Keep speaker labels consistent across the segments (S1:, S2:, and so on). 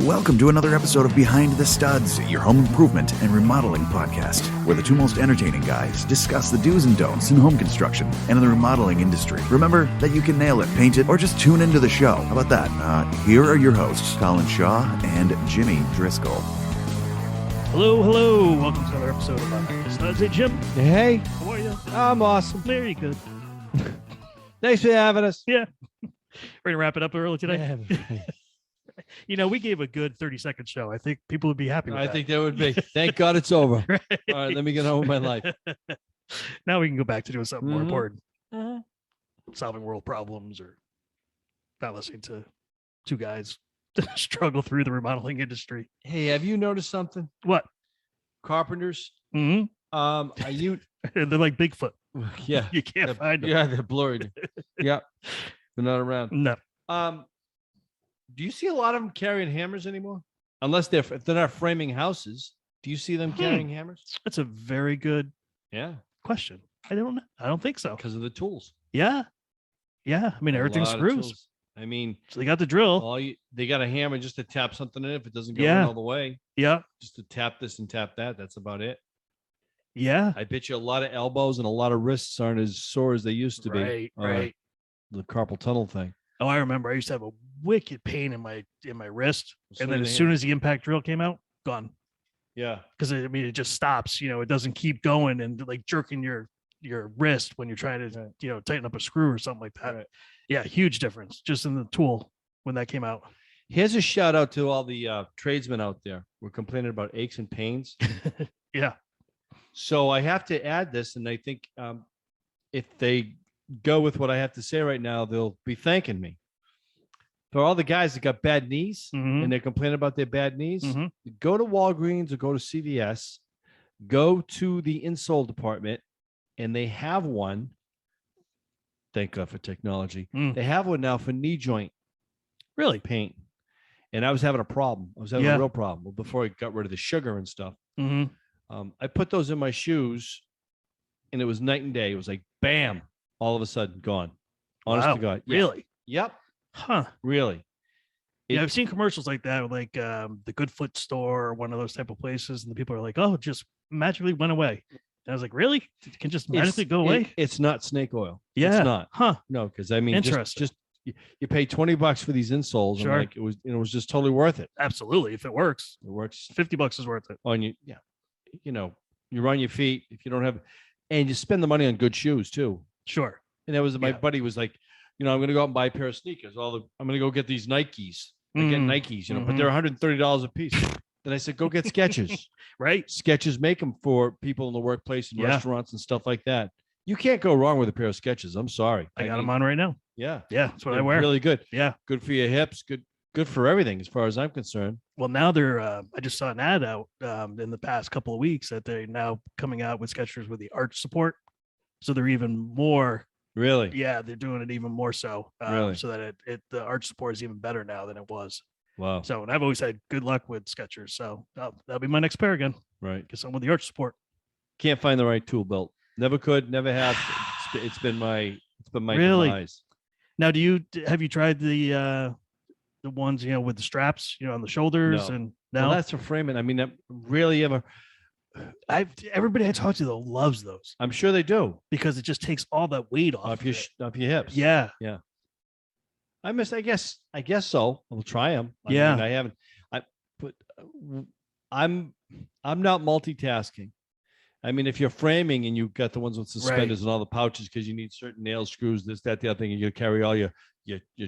S1: Welcome to another episode of Behind the Studs, your home improvement and remodeling podcast, where the two most entertaining guys discuss the do's and don'ts in home construction and in the remodeling industry. Remember that you can nail it, paint it, or just tune into the show. How about that? Here are your hosts, Colin Shaw and Jimmy Driscoll.
S2: Hello. Welcome to another episode of Behind the Studs. Hey, Jim.
S3: Hey.
S2: How are you?
S3: I'm awesome.
S2: Very good.
S3: Thanks for having us.
S2: Yeah. Ready to wrap it up early today?
S3: Yeah.
S2: You know, we gave a good 30-second show. I think people would be happy with that.
S3: I think that would be. Thank God it's over.
S2: Right.
S3: All right, let me get on with my life.
S2: Now we can go back to doing something more
S3: Mhm.
S2: important. Solving world problems or not listening to two guys struggle through the remodeling industry.
S3: Hey, have you noticed something?
S2: What?
S3: Carpenters.
S2: Mm-hmm.
S3: Are you?
S2: They're like Bigfoot.
S3: Yeah.
S2: You can't find them.
S3: Yeah, they're blurred. Yeah, they're not around.
S2: No.
S3: Do you see a lot of them carrying hammers anymore? Unless if they're not framing houses, do you see them carrying hammers?
S2: That's a very good
S3: Yeah,
S2: question. I don't know. I don't think so.
S3: because of the tools.
S2: Yeah. I mean, everything
S3: A lot of
S2: screws.
S3: tools. I mean,
S2: So they got the drill.
S3: they got a hammer just to tap something in if it doesn't go in
S2: Yeah.
S3: all the way.
S2: Yeah.
S3: Just to tap this and tap that. That's about it.
S2: Yeah.
S3: I bet you a lot of elbows and a lot of wrists aren't as sore as they used to be.
S2: Right.
S3: on
S2: Right.
S3: The carpal tunnel thing.
S2: Oh, I remember. I used to have a wicked pain in my wrist,
S3: So
S2: and then
S3: did
S2: as
S3: I.
S2: soon as the impact drill came out, gone.
S3: Yeah.
S2: Because I mean, it just stops. You know, it doesn't keep going and like jerking your wrist when you're trying to tighten up a screw or something like that.
S3: Right.
S2: Yeah, huge difference just in the tool when that came out.
S3: Here's a shout out to all the tradesmen out there. We're complaining about aches and pains.
S2: Yeah.
S3: So I have to add this, and I think if they go with what I have to say right now, they'll be thanking me. For all the guys that got bad knees
S2: Mhm.
S3: and they're complaining about their bad knees,
S2: Mhm.
S3: go to Walgreens or go to CVS, go to the insole department, and they have one. Thank God for technology.
S2: Mm.
S3: They have one now for knee joint
S2: Really?
S3: pain. And I was having a problem. I was having
S2: Yeah.
S3: a real problem. Well, before I got rid of the sugar and stuff.
S2: Mm-hmm.
S3: I put those in my shoes, and it was night and day. It was like, bam, all of a sudden gone. Honest
S2: Wow.
S3: to God. Yeah.
S2: Really?
S3: Yep.
S2: Huh.
S3: Really.
S2: Yeah, I've seen commercials like that, like the Good Foot store or one of those type of places, and the people are like, "Oh, it just magically went away." And I was like, "Really? It can just magically go away?"
S3: It's not snake oil.
S2: Yeah.
S3: It's not.
S2: Huh.
S3: No, because I mean,
S2: Interesting.
S3: just you pay $20 for these insoles,
S2: Sure.
S3: and like it was just totally worth it.
S2: Absolutely. If it works,
S3: It works
S2: $50 is worth it.
S3: on you. Yeah. You're on your feet if you don't have, and you spend the money on good shoes too.
S2: Sure.
S3: And that was my
S2: Yeah.
S3: buddy was like, I'm going to go out and buy a pair of sneakers. I'm going to go get these Nikes. I get
S2: Mm.
S3: Nikes, but
S2: Mhm.
S3: they're $130 a piece. Then I said, go get Skechers.
S2: Right.
S3: Skechers make them for people in the workplace and
S2: Yeah.
S3: restaurants and stuff like that. You can't go wrong with a pair of Skechers. I'm sorry.
S2: I got them
S3: mean,
S2: on right now.
S3: Yeah.
S2: Yeah, that's what I
S3: They're
S2: wear.
S3: really good.
S2: Yeah.
S3: Good for your hips. Good for everything as far as I'm concerned.
S2: Well, now they're. I just saw an ad out in the past couple of weeks that they're now coming out with Skechers with the arch support, so they're even more.
S3: Really?
S2: Yeah, they're doing it even more so.
S3: Really?
S2: So that the arch support is even better now than it was.
S3: Wow.
S2: So, and I've always had good luck with Skechers, so that'll be my next pair again.
S3: Right.
S2: Get some with the arch support.
S3: Can't find the right tool belt. Never could, never have. It's been my
S2: Really?
S3: demise.
S2: Now, have you tried the ones with the straps on the shoulders
S3: No.
S2: and
S3: Well,
S2: now
S3: that's for framing. I mean, that really ever.
S2: everybody I talk to though loves those
S3: I'm sure they do.
S2: because it just takes all that weight off
S3: Off
S2: of
S3: your
S2: it.
S3: off your hips.
S2: Yeah.
S3: I guess so. I'll try them.
S2: Yeah.
S3: I haven't. I'm not multitasking. I mean, if you're framing and you've got the ones with suspenders and all the pouches because you need certain nail screws, this, that, the other thing, and you carry all your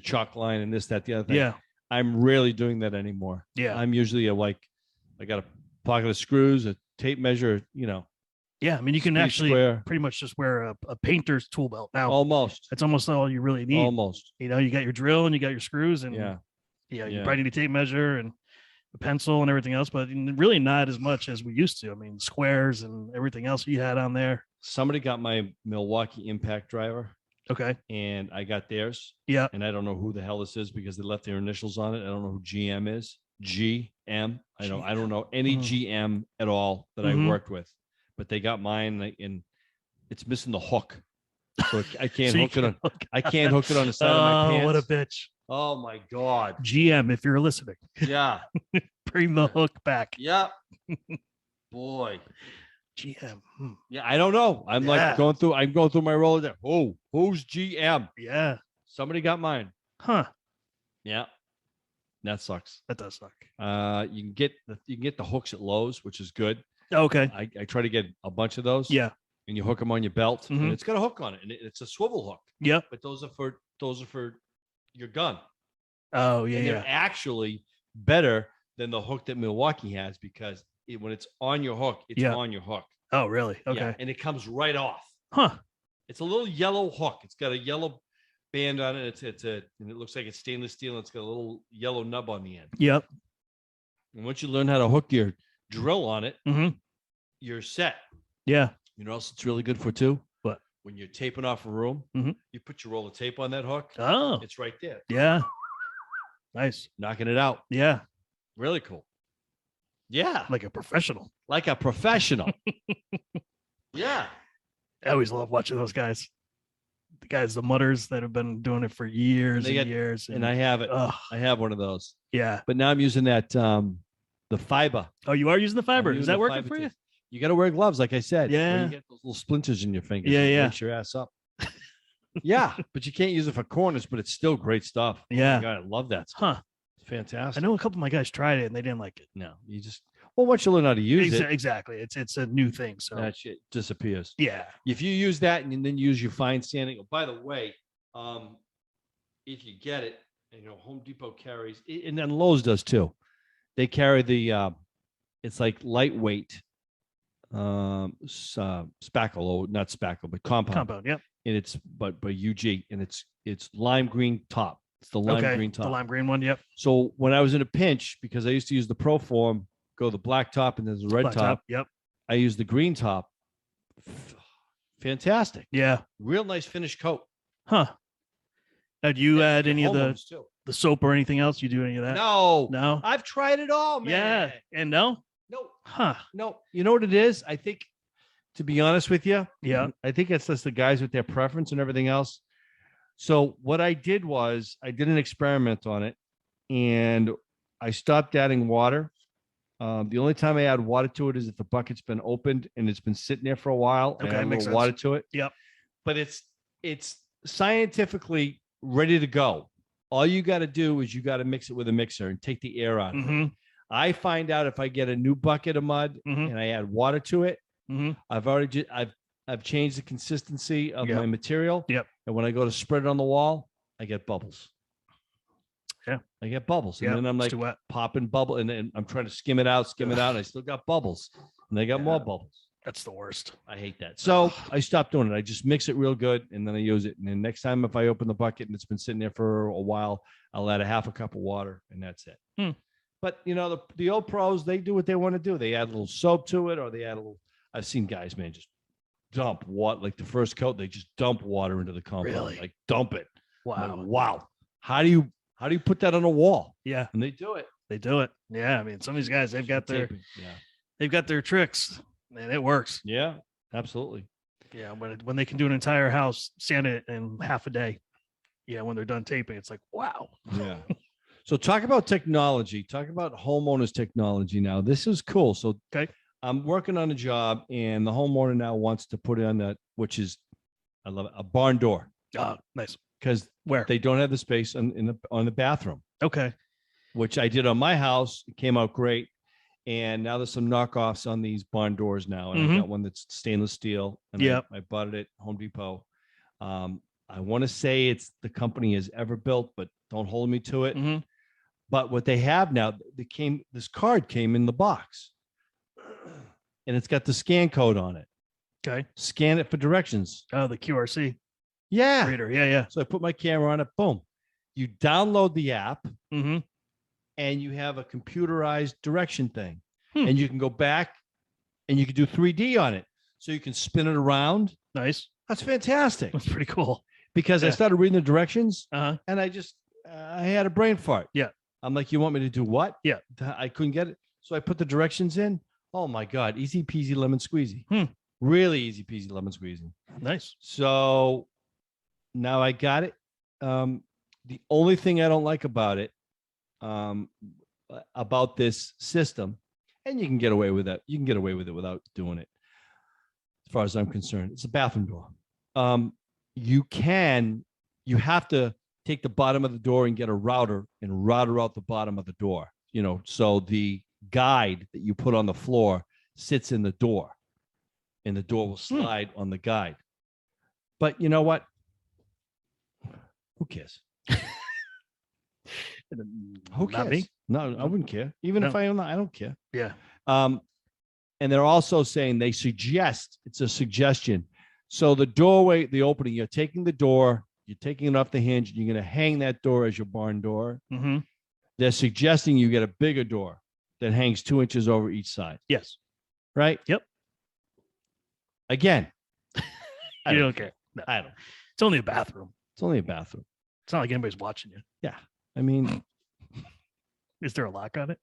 S3: chalk line and this, that, the other thing.
S2: Yeah.
S3: I'm rarely doing that anymore.
S2: Yeah.
S3: I'm usually I got a pocket of screws, a tape measure,
S2: Yeah. I mean, you can
S3: speed
S2: actually
S3: square.
S2: pretty much just wear a painter's tool belt now.
S3: Almost.
S2: That's almost all you really need.
S3: Almost.
S2: You got your drill and you got your screws and
S3: Yeah.
S2: you
S3: Yeah.
S2: probably need a tape measure and a pencil and everything else, but really not as much as we used to. I mean, squares and everything else you had on there.
S3: Somebody got my Milwaukee impact driver
S2: Okay.
S3: and I got theirs.
S2: Yeah.
S3: And I don't know who the hell this is because they left their initials on it. I don't know who GM is. GM. I don't know any
S2: Mhm.
S3: GM at all that
S2: Mhm.
S3: I worked with, but they got mine and it's missing the hook. So I can't
S2: So you
S3: hook it on.
S2: can't
S3: I can't hook it on the side of my
S2: Oh,
S3: pants.
S2: what a bitch.
S3: Oh my God.
S2: GM, if you're listening,
S3: Yeah.
S2: bring the hook back.
S3: Yep. Boy.
S2: GM.
S3: Yeah, I don't know. I'm
S2: Yeah.
S3: going through my Rolodex. Oh, who's GM?
S2: Yeah.
S3: Somebody got mine.
S2: Huh.
S3: Yeah. That sucks.
S2: That does suck.
S3: You can get the hooks at Lowe's, which is good.
S2: Okay.
S3: I try to get a bunch of those.
S2: Yeah.
S3: And you hook them on your belt,
S2: Mhm.
S3: and it's got a hook on it, and it's a swivel hook.
S2: Yep.
S3: But those are for your gun.
S2: Oh yeah.
S3: And they're
S2: Yeah.
S3: actually better than the hook that Milwaukee has because when it's on your hook, it's
S2: Yeah.
S3: on your hook.
S2: Oh really? Okay.
S3: Yeah, and it comes right off.
S2: Huh.
S3: It's a little yellow hook. It's got a yellow band on it. And it looks like it's stainless steel. And it's got a little yellow nub on the end.
S2: Yep.
S3: And once you learn how to hook your drill on it,
S2: Mhm.
S3: you're set.
S2: Yeah.
S3: You know what else it's really good for too?
S2: What?
S3: When you're taping off a room,
S2: Mhm.
S3: you put your roll of tape on that hook.
S2: Oh.
S3: It's right there.
S2: Yeah. Nice.
S3: Knocking it out.
S2: Yeah.
S3: Really cool. Yeah.
S2: Like a professional.
S3: Like a professional. Yeah.
S2: I always love watching those guys. The guys, the mutters that have been doing it for years and years.
S3: And I have it.
S2: Oh,
S3: I have one of those.
S2: yeah.
S3: But now I'm using that the fiber.
S2: Oh, you are using the fiber.
S3: I'm
S2: Is
S3: using
S2: that
S3: the
S2: working
S3: fiber
S2: for you?
S3: tape. You got to wear gloves, like I said. or
S2: Yeah.
S3: you get those little splinters in your fingers.
S2: Yeah,
S3: It
S2: yeah.
S3: Wakes your ass up. Yeah, but you can't use it for corners, but it's still great stuff. Oh my
S2: Yeah.
S3: God, I love that stuff.
S2: Huh.
S3: It's fantastic.
S2: I know a couple of my guys tried it and they didn't like it.
S3: No, you just once you learn how to use it,
S2: Exactly. It's a new thing. So
S3: that shit disappears.
S2: yeah.
S3: If you use that and then use your fine sanding. Oh, by the way, if you get it, and Home Depot carries, and then Lowe's does too. They carry the it's like lightweight spackle, not spackle, but compound.
S2: Yep.
S3: And it's but UG, and it's lime green top. It's the lime green top.
S2: The lime green one. Yep.
S3: So when I was in a pinch, because I used to use the Pro Form, go the black top and there's the red
S2: Black
S3: top.
S2: Yep.
S3: I used the green top. Fantastic.
S2: Yeah.
S3: Real nice finished coat.
S2: Huh. Now, do you add any of the
S3: Homeowners, too.
S2: soap or anything else? You do any of that?
S3: No.
S2: No.
S3: I've tried it all, man.
S2: Yeah. And no?
S3: No.
S2: Huh.
S3: No. You know what it is? I think, to be honest with you,
S2: Yeah.
S3: I think it's just the guys with their preference and everything else. So what I did was I did an experiment on it, and I stopped adding water. The only time I add water to it is if the bucket's been opened and it's been sitting there for a while. And
S2: Okay,
S3: I add a
S2: makes
S3: little water
S2: sense.
S3: to it.
S2: Yep.
S3: But it's scientifically ready to go. All you got to do is you got to mix it with a mixer and take the air out of it.
S2: Mm-hmm.
S3: I find out if I get a new bucket of mud
S2: Mhm.
S3: and I add water to it,
S2: Mm-hmm.
S3: I've changed the consistency of
S2: Yep.
S3: my material.
S2: Yep.
S3: And when I go to spread it on the wall, I get bubbles.
S2: Yeah.
S3: I get bubbles. And
S2: Yeah.
S3: then I'm
S2: It's
S3: like
S2: too wet.
S3: popping bubble. And then I'm trying to skim it out. And I still got bubbles. And I got
S2: Yeah.
S3: more bubbles.
S2: That's the worst.
S3: I hate that. So I stopped doing it. I just mix it real good and then I use it. And then next time if I open the bucket and it's been sitting there for a while, I'll add a half a cup of water and that's it. But the old pros, they do what they want to do. They add a little soap to it, or they add a little. I've seen guys, man, just dump water. Like the first coat, they just dump water into the compound.
S2: Really?
S3: Like dump it.
S2: Wow.
S3: I'm like, wow. How do you put that on a wall?
S2: Yeah.
S3: And they do it.
S2: They do it. Yeah. I mean, some of these guys, they've got their tricks, and it works.
S3: Yeah, absolutely.
S2: Yeah. When they can do an entire house, sand it in half a day. Yeah. When they're done taping, it's like, wow.
S3: Yeah. So talk about technology. Talk about homeowners technology now. This is cool. So
S2: Okay.
S3: I'm working on a job, and the homeowner now wants to put in that, which is, I love it, a barn door,
S2: Oh, nice.
S3: because
S2: Where?
S3: they don't have the space on the bathroom,
S2: Okay.
S3: which I did on my house. It came out great. And now there's some knockoffs on these barn doors now. And I got one that's stainless steel. And
S2: Yep.
S3: I bought it at Home Depot. I want to say it's the company has ever built, but don't hold me to it.
S2: Mhm.
S3: But what they have now, this card came in the box, and it's got the scan code on it.
S2: Okay.
S3: Scan it for directions.
S2: Oh, the QRC
S3: Yeah.
S2: reader. Yeah. Yeah.
S3: So I put my camera on it. Boom. You download the app,
S2: Mm-hmm.
S3: and you have a computerized direction thing,
S2: Hmm.
S3: and you can go back, and you can do 3D on it. So you can spin it around.
S2: Nice.
S3: That's fantastic.
S2: That's pretty cool.
S3: Because I
S2: Yeah.
S3: started reading the directions,
S2: Uh-huh.
S3: and I had a brain fart.
S2: Yeah.
S3: I'm like, you want me to do what?
S2: Yeah.
S3: I couldn't get it. So I put the directions in. Oh my God. Easy peasy lemon squeezy.
S2: Hmm.
S3: Really easy peasy lemon squeezy.
S2: Nice.
S3: So now I got it. The only thing I don't like about it, about this system, and you can get away with that. You can get away with it without doing it. As far as I'm concerned, it's a bathroom door. You have to take the bottom of the door and get a router and router out the bottom of the door, so the guide that you put on the floor sits in the door and the door will slide on the guide. But you know what? Who cares? Who
S2: Not
S3: cares?
S2: me.
S3: No, I wouldn't care. Even if I own that, I don't care.
S2: Yeah.
S3: And they're also saying it's a suggestion. So the doorway, the opening, you're taking the door, you're taking it off the hinge, and you're going to hang that door as your barn door.
S2: Mm-hmm.
S3: They're suggesting you get a bigger door that hangs 2 inches over each side.
S2: Yes.
S3: Right?
S2: Yep.
S3: Again,
S2: I don't care. No.
S3: I don't.
S2: It's only a bathroom.
S3: It's only a bathroom.
S2: It's not like anybody's watching you.
S3: Yeah. I mean,
S2: is there a lock on it?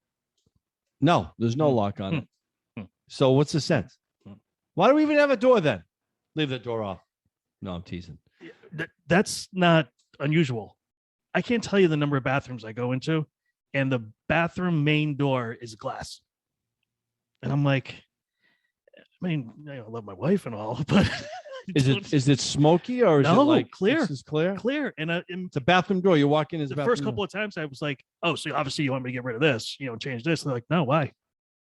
S3: No, there's no lock on it. So what's the sense? Why do we even have a door then? Leave the door off. No, I'm teasing.
S2: That's not unusual. I can't tell you the number of bathrooms I go into, and the bathroom main door is glass. And I'm like, I mean, I love my wife and all, but
S3: is it smoky or is it like
S2: clear?
S3: This is clear.
S2: Clear. And
S3: it's a bathroom door. You walk in as
S2: the first couple of times I was like, oh, so obviously you want me to get rid of this, change this. And they're like, no, why?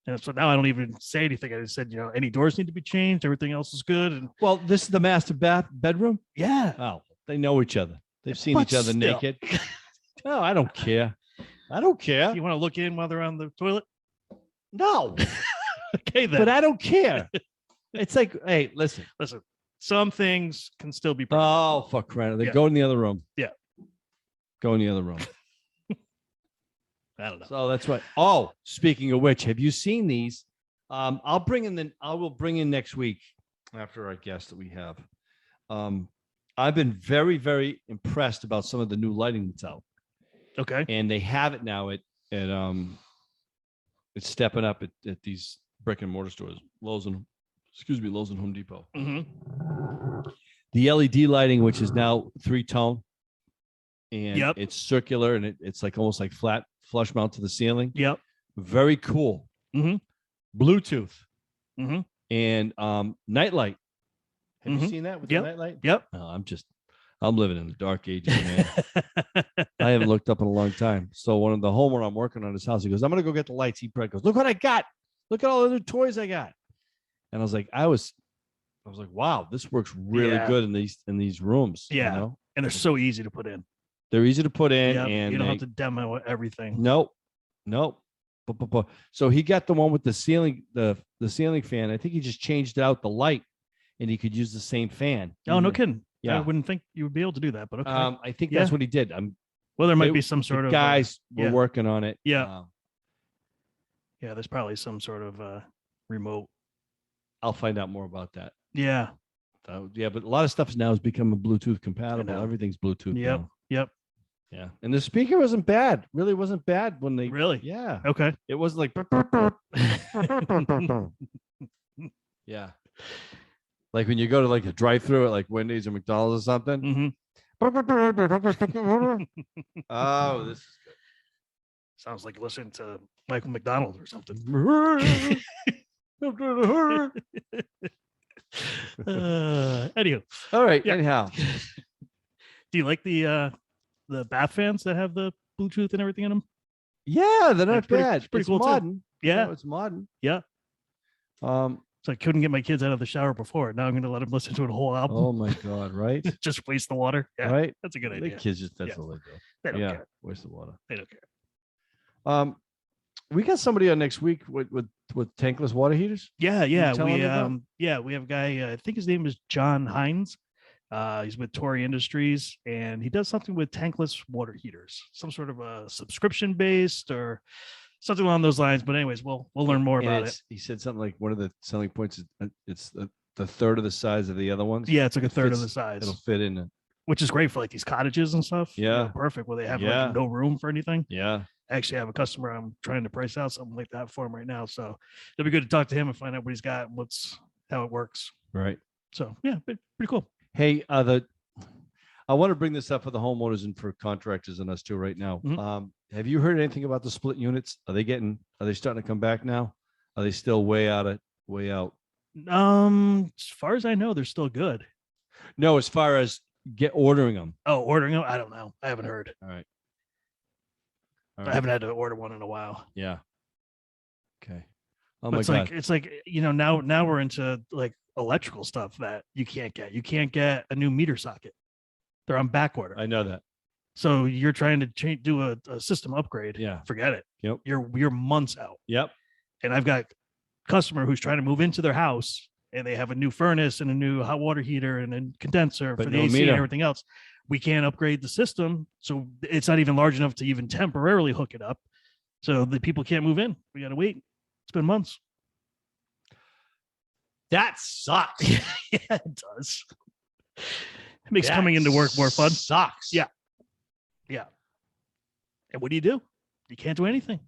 S2: And so now I don't even say anything. I just said, any doors need to be changed. Everything else is good. And
S3: well, this is the master bedroom.
S2: Yeah.
S3: Oh, they know each other. They've seen each other naked. No, I don't care. I don't care.
S2: You want to look in while they're on the toilet?
S3: No.
S2: Okay, then.
S3: But I don't care. It's like, hey, listen.
S2: Some things can still be.
S3: Oh, fuck crying. They go in the other room.
S2: Yeah.
S3: Go in the other room.
S2: I don't know.
S3: So that's right. Oh, speaking of which, have you seen these? I will bring in next week after our guest that we have. I've been very, very impressed about some of the new lighting that's out.
S2: Okay.
S3: And they have it now at it's stepping up at these brick and mortar stores, Lowe's and Home Depot.
S2: Mm-hmm.
S3: The LED lighting, which is now 3-tone, and it's circular and it's like almost like flat flush mount to the ceiling.
S2: Yep.
S3: Very cool.
S2: Mm-hmm.
S3: Bluetooth.
S2: Mm-hmm.
S3: And nightlight. Have
S2: Mm-hmm.
S3: you seen that with the nightlight?
S2: Yep.
S3: No, I'm living in the dark ages, man. I haven't looked up in a long time. So one of the homeowner I'm working on his house, he goes, I'm gonna go get the lights. He goes, look what I got. Look at all the new toys I got. And I was like, wow, this works really good in these rooms.
S2: Yeah. And they're so easy to put in.
S3: They're easy to put in, and
S2: you don't have to demo everything.
S3: Nope. So he got the one with the ceiling, the ceiling fan. I think he just changed out the light, and he could use the same fan.
S2: Oh, no kidding.
S3: Yeah.
S2: I wouldn't think you would be able to do that, but okay.
S3: I think that's what he did.
S2: Well, there might be some sort of
S3: guys were working on it.
S2: Yeah. Yeah, there's probably some sort of remote.
S3: I'll find out more about that.
S2: Yeah.
S3: But a lot of stuff now is becoming Bluetooth compatible. Everything's Bluetooth.
S2: Yep.
S3: Yeah. And the speaker wasn't bad. Really wasn't bad when they.
S2: Really?
S3: Yeah.
S2: Okay.
S3: It was like. Yeah. Like when you go to like a drive-through at like Wendy's or McDonald's or something.
S2: Mm-hmm.
S3: Oh, this is good.
S2: Sounds like listening to Michael McDonald or something. Anywho.
S3: All right. Yeah. Anyhow.
S2: Do you like the bath fans that have the Bluetooth and everything in them?
S3: Yeah, they're not bad.
S2: It's pretty cool
S3: modern.
S2: too. Yeah.
S3: It's modern.
S2: Yeah. So I couldn't get my kids out of the shower before. Now I'm going to let them listen to a whole album.
S3: Oh my God! Right?
S2: Just waste the water. Yeah,
S3: right.
S2: That's a good idea.
S3: The kids that's all they do.
S2: They don't care.
S3: Waste the water.
S2: They don't care.
S3: We got somebody on next week with tankless water heaters.
S2: Yeah. We have a guy. I think his name is John Hines. He's with Tory Industries, and he does something with tankless water heaters, some sort of a subscription based or something along those lines. But anyways, we'll learn more about it.
S3: He said something like one of the selling points is it's the third of the size of the other ones.
S2: Yeah, it's like a third of the size.
S3: It'll fit in,
S2: which is great for like these cottages and stuff.
S3: Yeah,
S2: perfect where they have like no room for anything.
S3: Yeah,
S2: I actually have a customer I'm trying to price out something like that for him right now. So it'll be good to talk to him and find out what he's got and how it works.
S3: Right.
S2: So yeah, pretty cool.
S3: Hey, I want to bring this up for the homeowners and for contractors and us too right now. Have you heard anything about the split units? Are they starting to come back now? Are they still way out?
S2: As far as I know, they're still good.
S3: No, as far as ordering them.
S2: Oh, ordering them? I don't know. I haven't heard.
S3: All right.
S2: I haven't had to order one in a while.
S3: Yeah. Okay. Oh
S2: but
S3: my God.
S2: It's like, now we're into like electrical stuff that you can't get. You can't get a new meter socket. They're on back order.
S3: I know that.
S2: So you're trying to do a system upgrade.
S3: Yeah.
S2: Forget it.
S3: Yep.
S2: You're months out.
S3: Yep.
S2: And I've got a customer who's trying to move into their house and they have a new furnace and a new hot water heater and a condenser for the AC and everything else. We can't upgrade the system. So it's not even large enough to even temporarily hook it up. So the people can't move in. We got to wait. It's been months.
S3: That sucks.
S2: Yeah, it does. It makes coming into work more fun.
S3: Sucks.
S2: Yeah. Yeah. And what do? You can't do anything.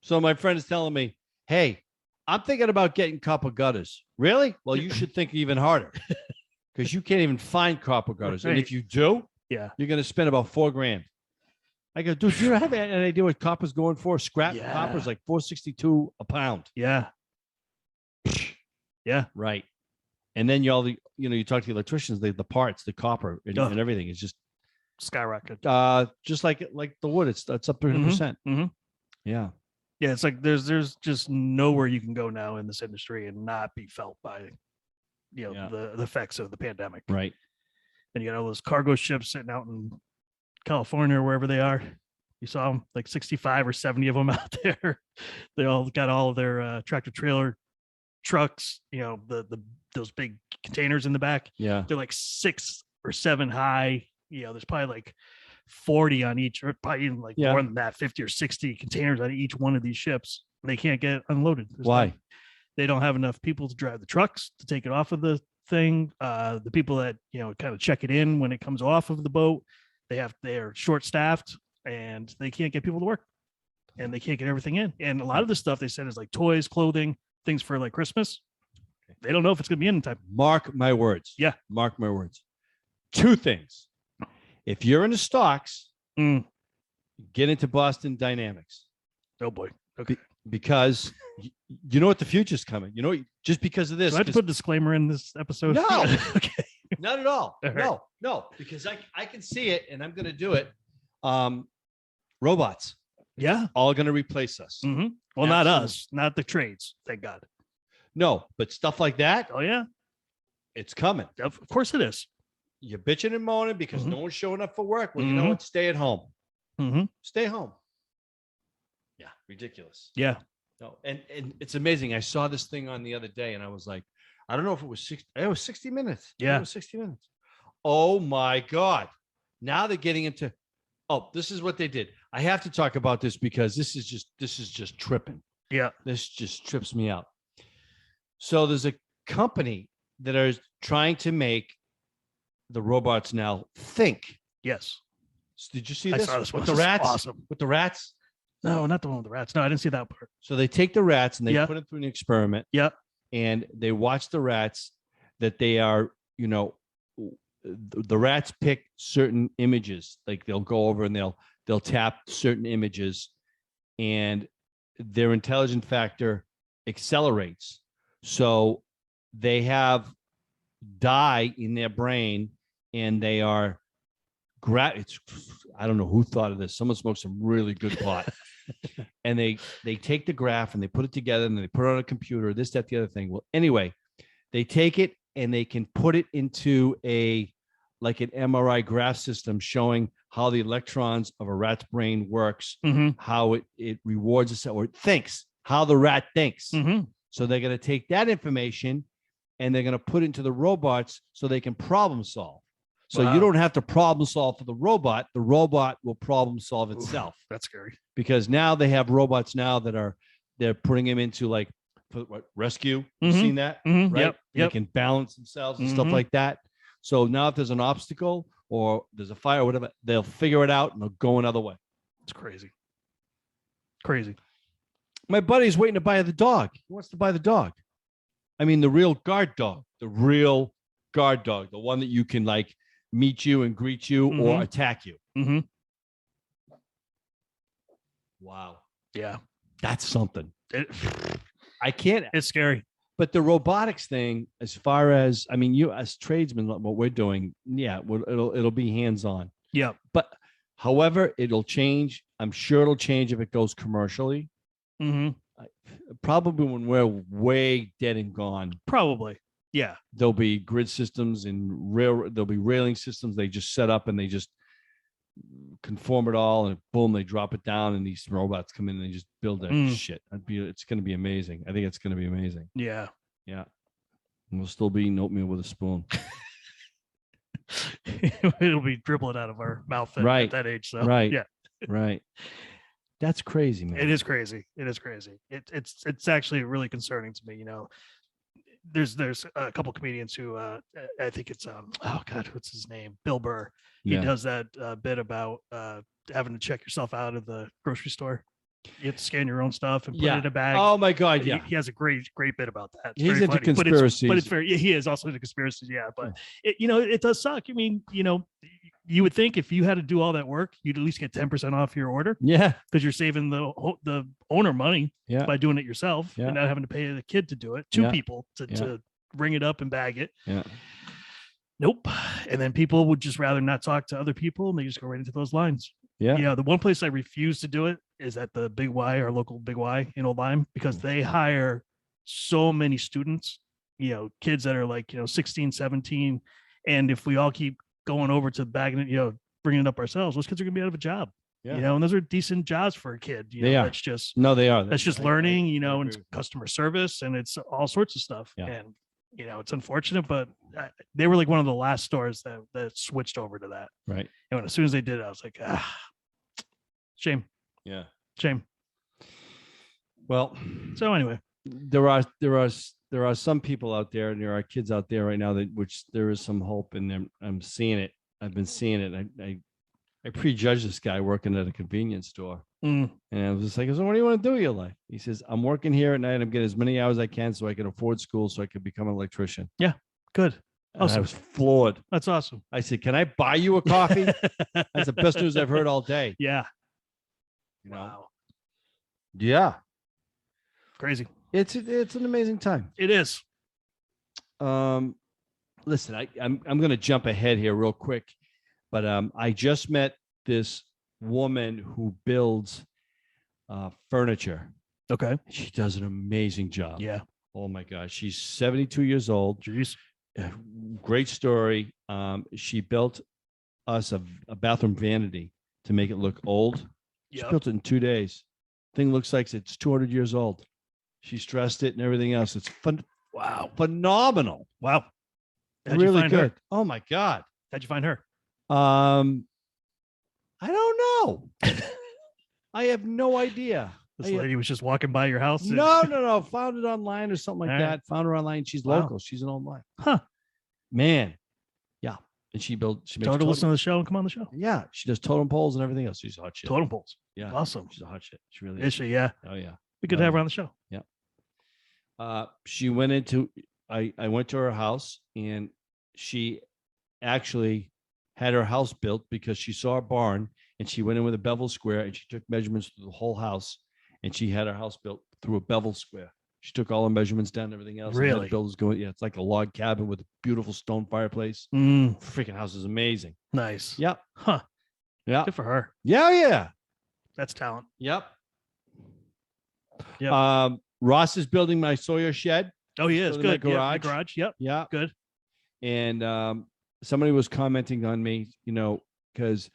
S3: So my friend is telling me, hey, I'm thinking about getting copper gutters. Really? Well, you should think even harder because you can't even find copper gutters. Right. And if you do, you're going to spend about $4,000. I go, dude, do you have an idea what copper's going for? Scrap copper's like $4.62 a pound.
S2: Yeah. Yeah.
S3: Right. And then you talk to the electricians, the parts, the copper and everything is just
S2: skyrocket.
S3: Just like the wood, it's up 100%. Yeah.
S2: Yeah. It's like there's just nowhere you can go now in this industry and not be felt by, the effects of the pandemic.
S3: Right.
S2: And you got all those cargo ships sitting out in California or wherever they are. You saw them, like 65 or 70 of them out there. They all got all of their tractor trailer trucks, those big containers in the back.
S3: Yeah.
S2: They're like 6 or 7 high. There's probably like 40 on each, or probably even like more than that, 50 or 60 containers on each one of these ships. They can't get unloaded.
S3: Why?
S2: They don't have enough people to drive the trucks to take it off of the thing. The people that, kind of check it in when it comes off of the boat, they're short staffed and they can't get people to work and they can't get everything in. And a lot of the stuff they said is like toys, clothing, things for like Christmas. They don't know if it's going to be in time.
S3: Mark my words.
S2: Yeah.
S3: Mark my words. 2 things. If you're into stocks, get into Boston Dynamics.
S2: Oh boy. Okay.
S3: Because you know what, the future's coming. Just because of this.
S2: Do I have to put a disclaimer in this episode?
S3: No.
S2: Okay.
S3: Not at all.
S2: Right.
S3: No, because I can see it and I'm going to do it. Robots.
S2: Yeah.
S3: All going to replace us.
S2: Mm-hmm. Well, not us, not the trades. Thank God.
S3: No, but stuff like that.
S2: Oh yeah.
S3: It's coming.
S2: Of course it is.
S3: You're bitching and moaning because no one's showing up for work. Well, you know what? Stay at home. Stay home. Yeah. Ridiculous.
S2: Yeah.
S3: No. And it's amazing. I saw this thing on the other day and I was like, I don't know if it was 60. It was 60 minutes.
S2: Yeah.
S3: It was 60 minutes. Oh my God. Now they're getting into, this is what they did. I have to talk about this because this is just tripping.
S2: Yeah.
S3: This just trips me out. So there's a company that are trying to make the robots now think.
S2: Yes.
S3: Did you see this?
S2: I saw this
S3: with the rats?
S2: Awesome.
S3: With the rats?
S2: No, not the one with the rats. No, I didn't see that part.
S3: So they take the rats and they put them through an experiment.
S2: Yeah.
S3: And they watch the rats that they are, the rats pick certain images. Like they'll go over and they'll tap certain images and their intelligence factor accelerates. So they have dye in their brain and they are I don't know who thought of this. Someone smoked some really good pot. And they take the graph and they put it together and they put it on a computer, this, that, the other thing. Well, anyway, they take it and they can put it into an MRI graph system showing how the electrons of a rat's brain works, how it rewards itself or it thinks, how the rat thinks. So they're going to take that information and they're going to put it into the robots so they can problem solve. So you don't have to problem solve for the robot. The robot will problem solve itself.
S2: Oof, that's scary.
S3: Because now they have robots now they're putting them into rescue. You've seen that, right?
S2: Yep.
S3: They can balance themselves and stuff like that. So now if there's an obstacle or there's a fire or whatever, they'll figure it out and they'll go another way.
S2: It's crazy. Crazy.
S3: My buddy's waiting to buy the dog. He wants to buy the dog. I mean, the real guard dog, the one that you can meet you and greet you or
S2: Mhm.
S3: attack you.
S2: Mm-hmm.
S3: Wow.
S2: Yeah.
S3: That's something.
S2: It,
S3: I can't.
S2: it's scary.
S3: But the robotics thing, as far as, I mean, you as tradesmen, what we're doing, yeah, it'll be hands-on.
S2: Yeah.
S3: But however, it'll change. I'm sure it'll change if it goes commercially.
S2: Mm-hmm.
S3: Probably when we're way dead and gone.
S2: Probably. Yeah.
S3: There'll be grid systems and there'll be railing systems they just set up and they just conform it all, and boom, they drop it down, and these robots come in and they just build that shit. It's going to be amazing. I think it's going to be amazing.
S2: Yeah.
S3: Yeah. And we'll still be eating oatmeal with a spoon.
S2: It'll be dribbling out of our mouth at that age. So
S3: right.
S2: Yeah.
S3: Right. That's crazy, man.
S2: It is crazy. It is crazy. It's actually really concerning to me. You know, there's a couple comedians who I think it's oh god, what's his name? Bill Burr. He does that bit about having to check yourself out of the grocery store. You have to scan your own stuff and put it in a bag.
S3: Oh my god, yeah.
S2: He has a great bit about that. It's
S3: He's
S2: very
S3: into
S2: funny,
S3: conspiracies.
S2: but it's very. He is also into conspiracies. Yeah, but it does suck. I mean, you would think if you had to do all that work, you'd at least get 10% off your order.
S3: Yeah,
S2: because you're saving the owner money by doing it yourself and not having to pay the kid to do it. Two people to bring it up and bag it.
S3: Yeah.
S2: Nope. And then people would just rather not talk to other people, and they just go right into those lines.
S3: Yeah.
S2: The one place I refuse to do it is at the Big Y, our local Big Y in Old Lyme, because they hire so many students, kids that are like, 16, 17. And if we all keep going over to bagging it, bringing it up ourselves, those kids are going to be out of a job. Yeah. And those are decent jobs for a kid.
S3: They are.
S2: That's just,
S3: they are.
S2: That's just learning, and customer service, and it's all sorts of stuff.
S3: Yeah.
S2: And, it's unfortunate, but they were like one of the last stores that switched over to that.
S3: Right.
S2: And as soon as they did, I was like, shame.
S3: Yeah.
S2: Shame.
S3: Well,
S2: so anyway,
S3: there are some people out there, and there are kids out there right now which there is some hope in them. I'm seeing it. I've been seeing it. I prejudged this guy working at a convenience store. And I was just like, so what do you want to do with your life? He says, I'm working here at night. I'm getting as many hours as I can so I can afford school so I could become an electrician.
S2: Yeah. Good.
S3: Awesome. I was floored.
S2: That's awesome.
S3: I said, can I buy you a coffee? That's the best news I've heard all day.
S2: Yeah.
S3: Wow. Yeah.
S2: Crazy.
S3: It's an amazing time.
S2: It is.
S3: Listen, I'm going to jump ahead here real quick, but I just met this woman who builds furniture.
S2: Okay.
S3: She does an amazing job.
S2: Yeah.
S3: Oh my gosh. She's 72 years old.
S2: Jeez.
S3: Great story. She built us a bathroom vanity to make it look old. She built it in 2 days. Thing looks like it's 200 years old. She stressed it and everything else. It's fun.
S2: Wow.
S3: Phenomenal.
S2: Wow.
S3: How'd really good. Her? Oh my God.
S2: How'd you find her?
S3: I don't know. I have no idea.
S2: This lady was just walking by your house.
S3: No. Found it online or something like that. Found her online. She's local. She's an online.
S2: Huh.
S3: Man. Yeah. And she makes
S2: Tell her to listen to the show and come on the show.
S3: Yeah. She does totem poles and everything else. She's a hot shit.
S2: Totem poles.
S3: Yeah.
S2: Awesome.
S3: She's a hot shit. She really
S2: is. She? Yeah.
S3: Oh yeah.
S2: We could have her on the show.
S3: Yeah. She went into, I went to her house, and she actually had her house built because she saw a barn, and she went in with a bevel square, and she took measurements through the whole house, and she had her house built through a bevel square. She took all the measurements down and everything else.
S2: Really?
S3: The builders going, it's like a log cabin with a beautiful stone fireplace. Freaking house is amazing.
S2: Nice.
S3: Yep.
S2: Huh.
S3: Yeah.
S2: Good for her.
S3: Yeah.
S2: That's talent.
S3: Yep.
S2: Yep.
S3: Ross is building my Sawyer shed.
S2: Oh, he is. Good.
S3: Garage.
S2: The garage. Yep.
S3: Yeah.
S2: Good.
S3: And somebody was commenting on me, because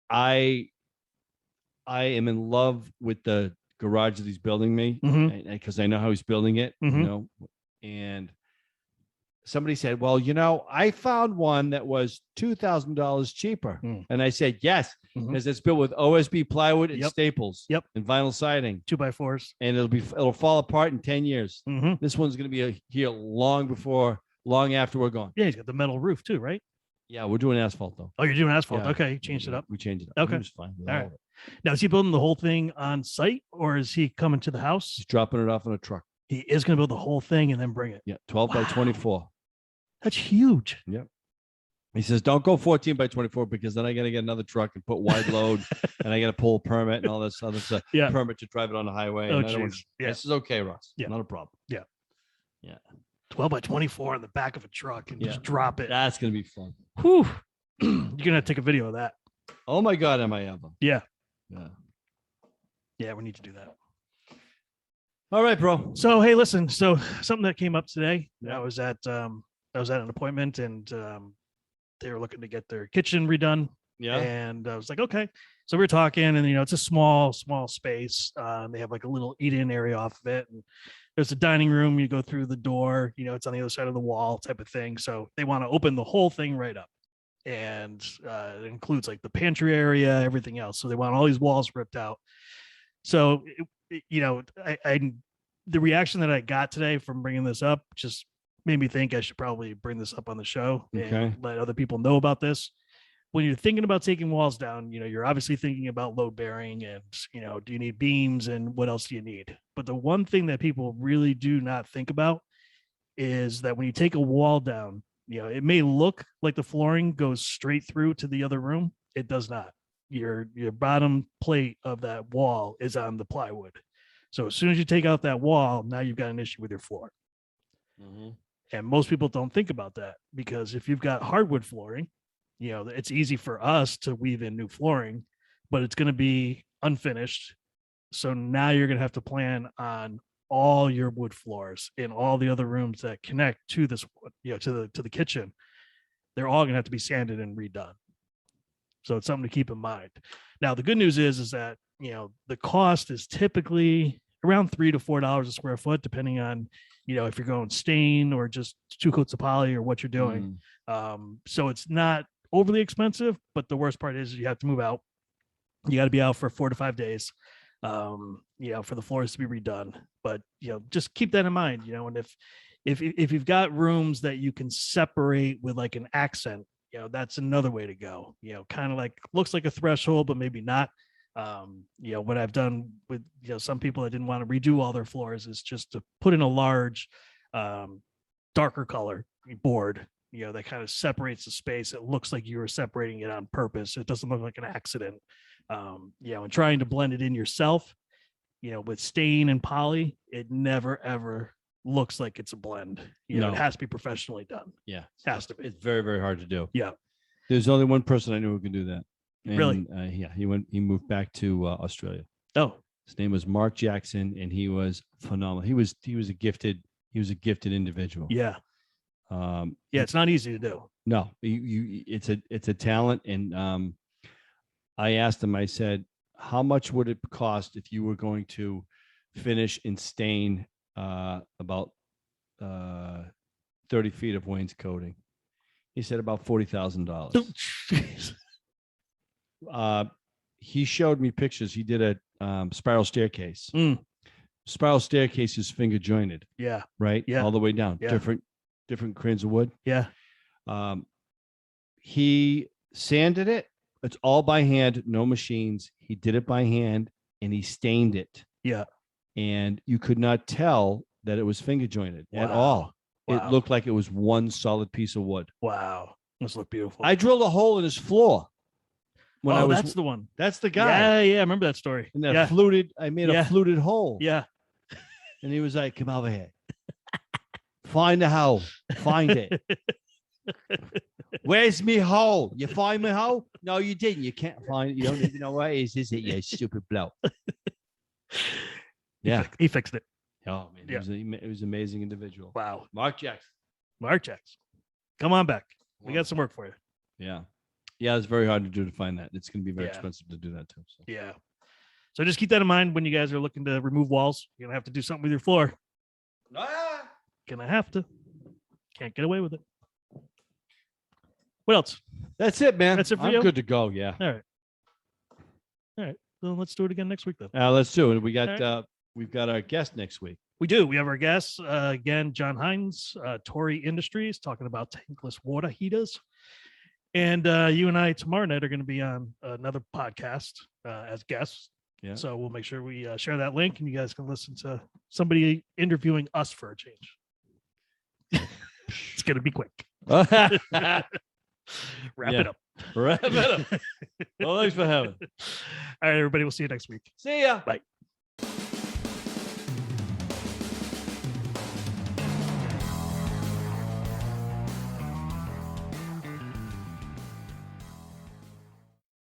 S3: I am in love with the garage that he's building me, because I know how he's building it, and somebody said, well, I found one that was $2,000 cheaper. And I said, yes, because it's built with OSB plywood and staples and vinyl siding,
S2: 2x4s,
S3: and it'll fall apart in 10 years. This one's going to be here long after we're gone.
S2: Yeah. He's got the metal roof too, right?
S3: Yeah. We're doing asphalt though.
S2: Oh, you're doing asphalt. Yeah. Okay. Changed it up.
S3: We changed it up.
S2: Okay.
S3: It was fine.
S2: All right. Now, is he building the whole thing on site, or is he coming to the house?
S3: He's dropping it off in a truck.
S2: He is going to build the whole thing and then bring it.
S3: Yeah. 12 by 24.
S2: That's huge.
S3: Yep. He says, don't go 14 by 24 because then I got to get another truck and put wide load and I got to pull a permit and all this other stuff.
S2: Yeah.
S3: Permit to drive it on the highway.
S2: Oh,
S3: And I don't want
S2: jeez. Yeah.
S3: This is okay, Ross.
S2: Yeah.
S3: Not a problem.
S2: Yeah.
S3: Yeah.
S2: 12 by 24 in the back of a truck and just drop it.
S3: That's going to be fun.
S2: Whew. You're going to have to take a video of that.
S3: Oh my God, am I ever?
S2: Yeah.
S3: Yeah.
S2: Yeah, we need to do that.
S3: All right, bro.
S2: So, hey, listen. So something that came up today,
S3: Yeah.
S2: I was at an appointment and they were looking to get their kitchen redone.
S3: Yeah.
S2: And I was like, okay. So we were talking and, it's a small space. They have like a little eat-in area off of it. And there's a dining room. You go through the door, it's on the other side of the wall type of thing. So they want to open the whole thing right up. And it includes like the pantry area, everything else. So they want all these walls ripped out. So, the reaction that I got today from bringing this up just made me think I should probably bring this up on the show and let other people know about this. When you're thinking about taking walls down, you're obviously thinking about load bearing and, do you need beams and what else do you need? But the one thing that people really do not think about is that when you take a wall down, it may look like the flooring goes straight through to the other room. It does not. Your bottom plate of that wall is on the plywood. So as soon as you take out that wall, now you've got an issue with your floor.
S3: Mm-hmm.
S2: And most people don't think about that because if you've got hardwood flooring, it's easy for us to weave in new flooring, but it's going to be unfinished. So now you're going to have to plan on all your wood floors in all the other rooms that connect to this, to the kitchen. They're all going to have to be sanded and redone. So it's something to keep in mind. Now, the good news is that, the cost is typically around $3 to $4 a square foot, depending on, if you're going stain or just 2 coats of poly or what you're doing. So it's not overly expensive, but the worst part is you have to move out. You got to be out for 4 to 5 days, for the floors to be redone. But, just keep that in mind, and if you've got rooms that you can separate with like an accent, that's another way to go, kind of like looks like a threshold, but maybe not. What I've done with, some people that didn't want to redo all their floors is just to put in a large, darker color board, that kind of separates the space. It looks like you were separating it on purpose. It doesn't look like an accident. And trying to blend it in yourself, with stain and poly, it never, ever looks like it's a blend. It has to be professionally done.
S3: Yeah.
S2: Has to be.
S3: It's very, very hard to do.
S2: Yeah.
S3: There's only one person I knew who can do that. And,
S2: really?
S3: He moved back to Australia.
S2: Oh,
S3: his name was Mark Jackson, and he was phenomenal. He was a gifted individual.
S2: Yeah. It's not easy to do.
S3: No, it's a talent. And I asked him, I said, how much would it cost if you were going to finish and stain about 30 feet of wainscoting? He said about $40,000. He showed me pictures. He did a spiral staircase. Spiral staircase is finger jointed.
S2: Yeah.
S3: Right.
S2: Yeah.
S3: All the way down.
S2: Yeah.
S3: Different grains of wood.
S2: Yeah.
S3: He sanded it. It's all by hand, no machines. He did it by hand and he stained it.
S2: Yeah.
S3: And you could not tell that it was finger jointed at all.
S2: Wow.
S3: It looked like it was one solid piece of wood.
S2: Wow. Must look beautiful.
S3: I drilled a hole in his floor.
S2: That's the one.
S3: That's the guy.
S2: Yeah. I remember that story.
S3: And that I made a fluted hole.
S2: Yeah.
S3: And he was like, come over here. Find the hole. Find it. Where's me hole? You find my hole? No, you didn't. You can't find it. You don't even know where it is it? You stupid bloke. Yeah.
S2: He fixed it.
S3: Oh, man. He was an amazing individual.
S2: Wow.
S3: Mark Jackson.
S2: Come on back. We got some work for you.
S3: Yeah. Yeah, it's very hard to find that. It's going to be very expensive to do that too. So.
S2: Yeah. So just keep that in mind when you guys are looking to remove walls. You're going to have to do something with your floor. Gonna have to. Can't get away with it. What else?
S3: That's it, man.
S2: That's it for
S3: I'm
S2: you?
S3: good to go. Yeah.
S2: All right. Well, let's do it again next week, then.
S3: Let's do it. We got we've got our guest next week.
S2: We do. We have our guests again, John Hines, Tory Industries, talking about tankless water heaters. And you and I tomorrow night are going to be on another podcast as guests.
S3: Yeah.
S2: So we'll make sure we share that link and you guys can listen to somebody interviewing us for a change. It's going to be quick. Wrap
S3: Yeah.
S2: it up.
S3: Wrap it up. Well, thanks for having.
S2: All right, everybody. We'll see you next week.
S3: See ya.
S2: Bye.